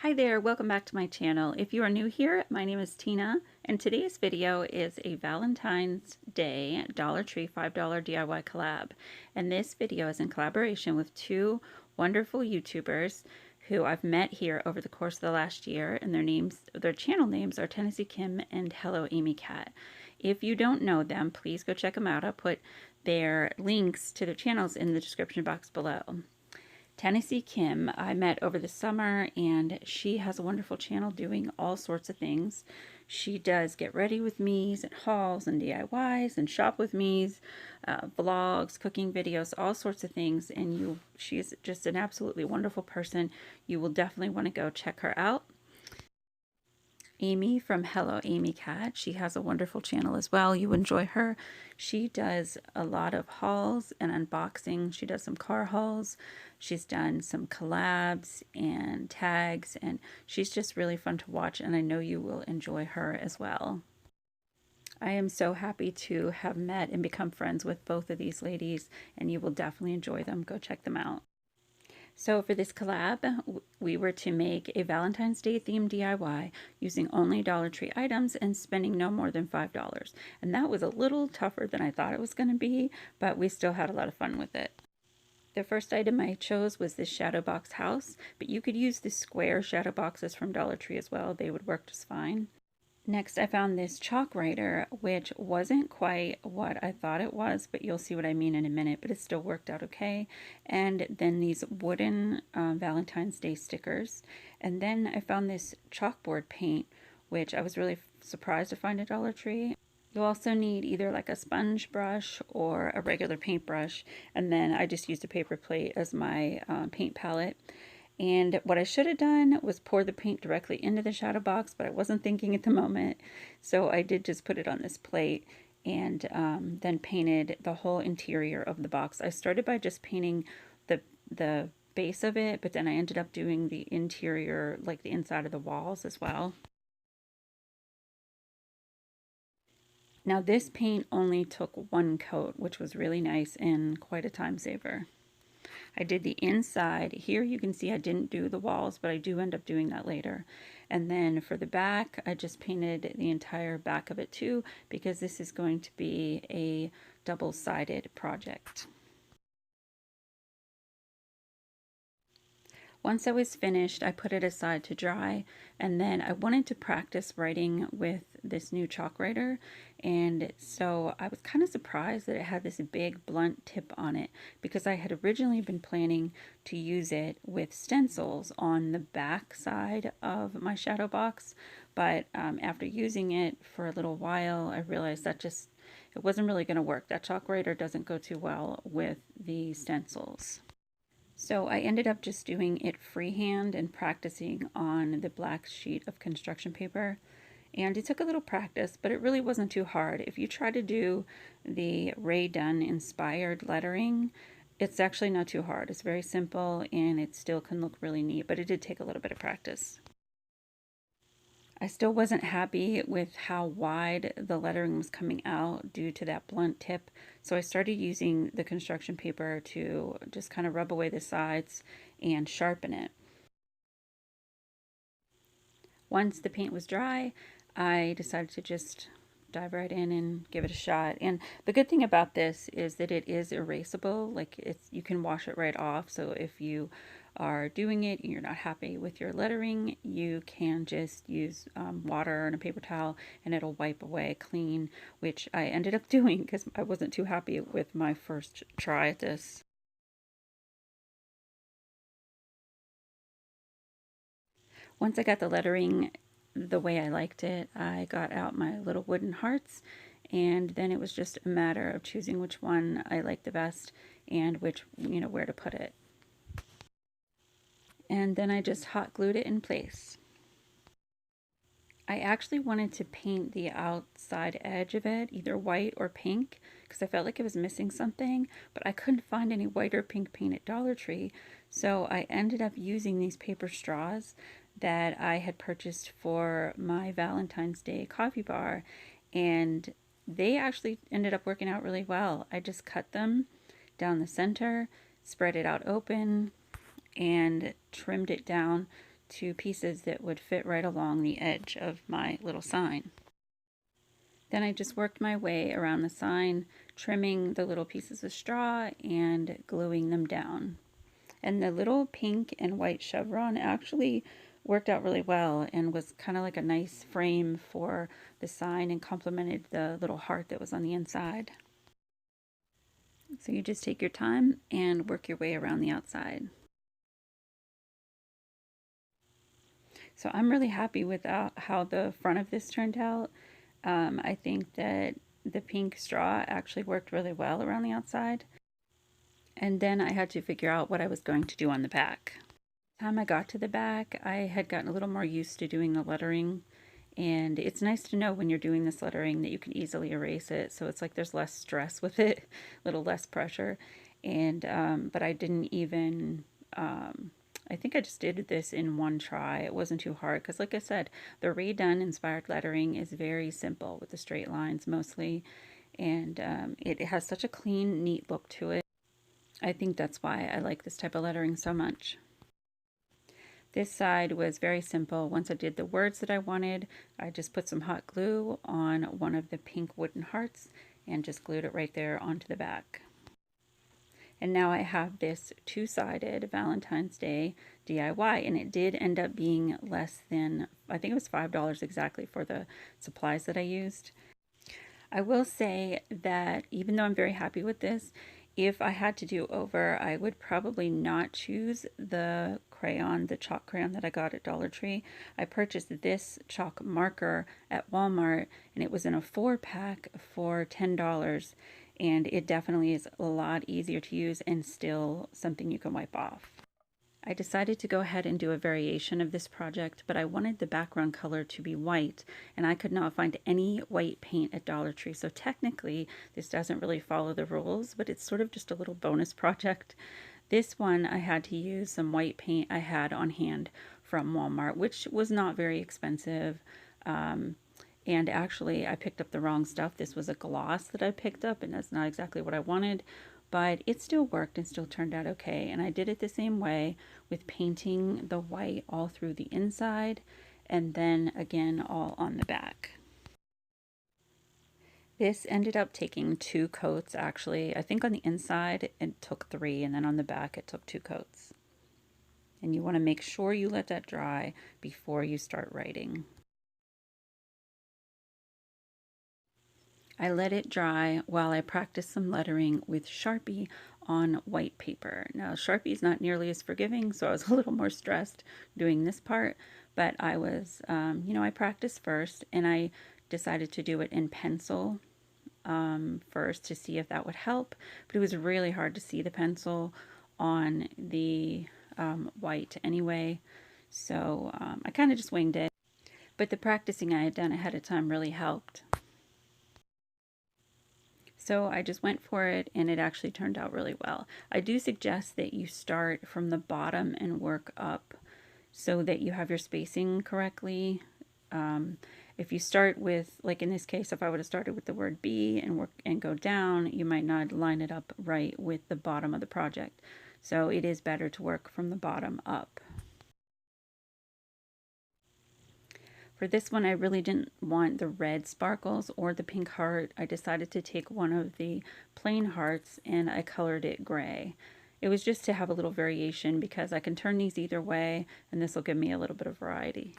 Hi there, welcome back to my channel. If you are new here, my name is Tina, and today's video is a Valentine's Day Dollar Tree $5 DIY collab. And this video is in collaboration with two wonderful YouTubers who I've met here over the course of the last year, and their channel names are Tennessee Kim and Hello AmyKat. If you don't know them, please go check them out. I'll put their links to their channels in the description box below. Tennessee Kim I met over the summer, and she has a wonderful channel doing all sorts of things. She does get ready with me's and hauls and DIYs and shop with me's, vlogs, cooking videos, all sorts of things, and she is just an absolutely wonderful person. You will definitely want to go check her out. Amy from Hello AmyKat, she has a wonderful channel as well. You enjoy her. She does a lot of hauls and unboxing. She does some car hauls. She's done some collabs and tags, and she's just really fun to watch, and I know you will enjoy her as well. I am so happy to have met and become friends with both of these ladies, and you will definitely enjoy them. Go check them out. So for this collab, we were to make a Valentine's Day themed DIY using only Dollar Tree items and spending no more than $5. And that was a little tougher than I thought it was going to be, but we still had a lot of fun with it. The first item I chose was this shadow box house, but you could use the square shadow boxes from Dollar Tree as well. They would work just fine. Next, I found this chalk writer, which wasn't quite what I thought it was, but you'll see what I mean in a minute, but it still worked out okay. And then these wooden Valentine's Day stickers. And then I found this chalkboard paint, which I was really surprised to find at Dollar Tree. You'll also need either like a sponge brush or a regular paintbrush. And then I just used a paper plate as my paint palette. And what I should have done was pour the paint directly into the shadow box, but I wasn't thinking at the moment. So I did just put it on this plate and then painted the whole interior of the box. I started by just painting the base of it, but then I ended up doing the interior, like the inside of the walls as well. Now this paint only took one coat, which was really nice and quite a time saver. I did the inside. Here you can see I didn't do the walls, but I do end up doing that later. And then for the back, I just painted the entire back of it too, because this is going to be a double-sided project. Once I was finished, I put it aside to dry, and then I wanted to practice writing with this new chalk writer, and so I was kind of surprised that it had this big blunt tip on it, because I had originally been planning to use it with stencils on the back side of my shadow box, but after using it for a little while, I realized that it wasn't really going to work. That chalk writer doesn't go too well with the stencils. So I ended up just doing it freehand and practicing on the black sheet of construction paper. And it took a little practice, but it really wasn't too hard. If you try to do the Ray Dunn inspired lettering, it's actually not too hard. It's very simple and it still can look really neat, but it did take a little bit of practice. I still wasn't happy with how wide the lettering was coming out due to that blunt tip, so I started using the construction paper to just kind of rub away the sides and sharpen it. Once the paint was dry, I decided to just dive right in and give it a shot. And the good thing about this is that it is erasable. Like you can wash it right off. So if you are doing it and you're not happy with your lettering, you can just use water and a paper towel and it'll wipe away clean, which I ended up doing because I wasn't too happy with my first try at this. Once I got the lettering the way I liked it, I got out my little wooden hearts, and then it was just a matter of choosing which one I liked the best and which, where to put it. And then I just hot glued it in place. I actually wanted to paint the outside edge of it either white or pink because I felt like it was missing something, but I couldn't find any white or pink paint at Dollar Tree, so I ended up using these paper straws that I had purchased for my Valentine's Day coffee bar, and they actually ended up working out really well. I just cut them down the center, spread it out open, and trimmed it down two pieces that would fit right along the edge of my little sign. Then I just worked my way around the sign, trimming the little pieces of straw and gluing them down. And the little pink and white chevron actually worked out really well and was kind of like a nice frame for the sign and complemented the little heart that was on the inside. So you just take your time and work your way around the outside. So I'm really happy with how the front of this turned out. I think that the pink straw actually worked really well around the outside. And then I had to figure out what I was going to do on the back. By the time I got to the back, I had gotten a little more used to doing the lettering. And it's nice to know when you're doing this lettering that you can easily erase it. So it's like there's less stress with it, a little less pressure. And, but I didn't even, I think I just did this in one try. It wasn't too hard because, like I said, the redone inspired lettering is very simple with the straight lines mostly. And it has such a clean, neat look to it. I think that's why I like this type of lettering so much. This side was very simple. Once I did the words that I wanted, I just put some hot glue on one of the pink wooden hearts and just glued it right there onto the back. And now I have this two-sided Valentine's Day DIY, and it did end up being less than, I think it was $5 exactly for the supplies that I used. I will say that even though I'm very happy with this, if I had to do over, I would probably not choose the crayon, the chalk crayon that I got at Dollar Tree. I purchased this chalk marker at Walmart, and it was in a 4-pack for $10. And it definitely is a lot easier to use and still something you can wipe off. I decided to go ahead and do a variation of this project, but I wanted the background color to be white, and I could not find any white paint at Dollar Tree. So technically, this doesn't really follow the rules, but it's sort of just a little bonus project. This one, I had to use some white paint I had on hand from Walmart, which was not very expensive. And actually, I picked up the wrong stuff. This was a gloss that I picked up, and that's not exactly what I wanted. But it still worked and still turned out okay. And I did it the same way with painting the white all through the inside and then again all on the back. This ended up taking 2 coats actually. I think on the inside it took 3 and then on the back it took 2 coats. And you want to make sure you let that dry before you start writing. I let it dry while I practiced some lettering with Sharpie on white paper. Now, Sharpie is not nearly as forgiving, so I was a little more stressed doing this part, but I was, I practiced first, and I decided to do it in pencil first to see if that would help, but it was really hard to see the pencil on the white anyway, so I kind of just winged it, but the practicing I had done ahead of time really helped. So I just went for it and it actually turned out really well. I do suggest that you start from the bottom and work up so that you have your spacing correctly. If you start with, like in this case, if I would have started with the word B and work and go down, you might not line it up right with the bottom of the project. So it is better to work from the bottom up. For this one, I really didn't want the red sparkles or the pink heart. I decided to take one of the plain hearts and I colored it gray. It was just to have a little variation because I can turn these either way and this will give me a little bit of variety.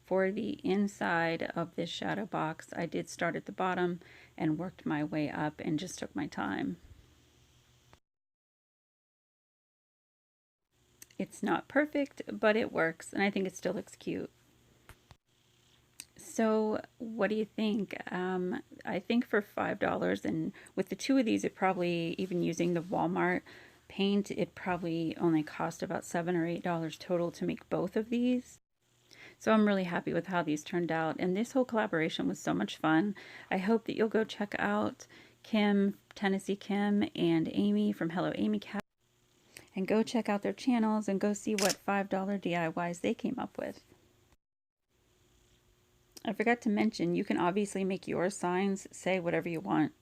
For the inside of this shadow box, I did start at the bottom and worked my way up and just took my time. It's not perfect, but it works, and I think it still looks cute. So what do you think? I think for $5, and with the 2 of these, it probably, even using the Walmart paint, it probably only cost about $7 or $8 total to make both of these. So I'm really happy with how these turned out, and this whole collaboration was so much fun. I hope that you'll go check out Kim, Tennessee Kim, and Amy from Hello AmyKat, and go check out their channels and go see what $5 DIYs they came up with. I forgot to mention, you can obviously make your signs say whatever you want.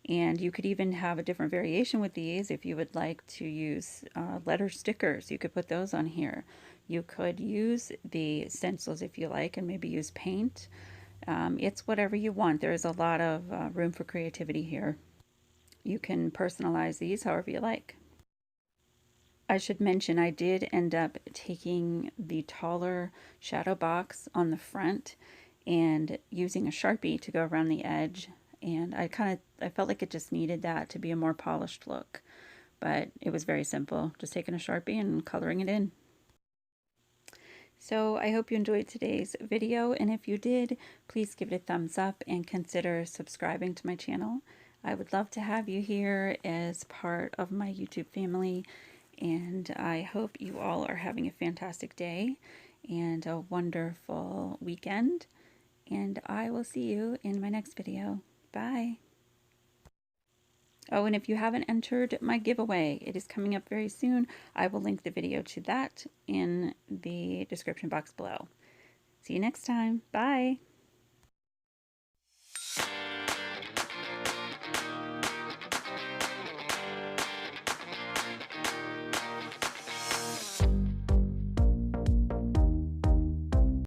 And you could even have a different variation with these if you would like to use letter stickers. You could put those on here. You could use the stencils if you like, and maybe use paint. It's whatever you want. There is a lot of room for creativity here. You can personalize these however you like. I should mention I did end up taking the taller shadow box on the front and using a Sharpie to go around the edge, and I felt like it just needed that to be a more polished look, but it was very simple, just taking a Sharpie and coloring it in. So I hope you enjoyed today's video, and if you did, please give it a thumbs up and consider subscribing to my channel. I would love to have you here as part of my YouTube family, and I hope you all are having a fantastic day and a wonderful weekend, and I will see you in my next video. Bye! Oh, and if you haven't entered my giveaway, it is coming up very soon. I will link the video to that in the description box below. See you next time. Bye!